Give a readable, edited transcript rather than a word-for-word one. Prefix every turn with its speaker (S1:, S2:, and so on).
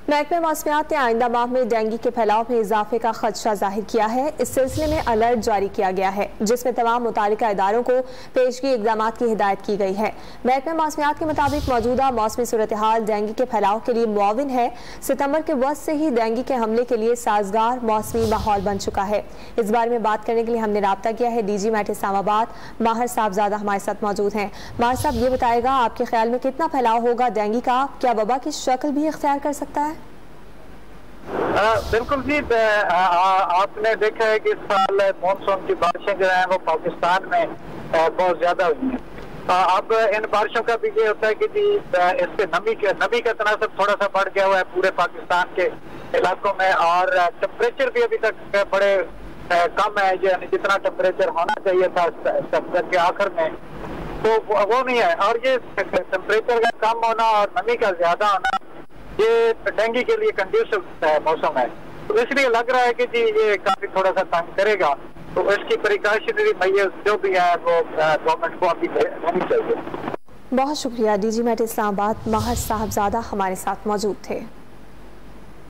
S1: महकमे मौसमियात ने आइंदा माह में डेंगू के फैलाव में इजाफे का खदशा जाहिर किया है। इस सिलसिले में अलर्ट जारी किया गया है, जिसमें तमाम मुतालिका इदारों को पेशगी इक़दाम की हिदायत की गई है। महकमे मौसमियात के मुताबिक मौजूदा मौसमी सूरत हाल डेंगू के फैलाव के लिए मुआविन है। सितंबर के वक्त से ही डेंगू के हमले के लिए साजगार मौसमी माहौल बन चुका है। इस बारे में बात करने के लिए हमने राब्ता किया है DG मैट इस्लामाबाद माहिर साहबजादा हमारे साथ मौजूद हैं। माहिर साहब, ये बताएगा आपके ख्याल में कितना फैलाव होगा डेंगू का? क्या वबा की शक्ल भी इख्तियार कर सकता है?
S2: बिल्कुल जी, आपने देखा है कि इस साल मानसून की बारिशें जो हैं वो पाकिस्तान में बहुत ज्यादा हुई हैं। अब इन बारिशों का भी ये होता है कि जी इससे नमी का तनासब थोड़ा सा बढ़ गया हुआ है पूरे पाकिस्तान के इलाकों में, और टेम्परेचर भी अभी तक बड़े कम है, जितना टेम्परेचर होना चाहिए था सितंबर के आखिर में, तो वो नहीं है। और ये टेम्परेचर का कम होना और नमी का ज्यादा होना ये डेंगू के लिए कंड्यूसिव मौसम है, तो इसलिए लग रहा है कि जी ये काफी थोड़ा सा तंग करेगा। तो इसकी प्रिकॉशनरी मेजर्स जो भी है वो गवर्नमेंट को अभी लेनी चाहिए।
S1: बहुत शुक्रिया। DG मैट इस्लामाबाद माहिर साहबजादा हमारे साथ मौजूद थे।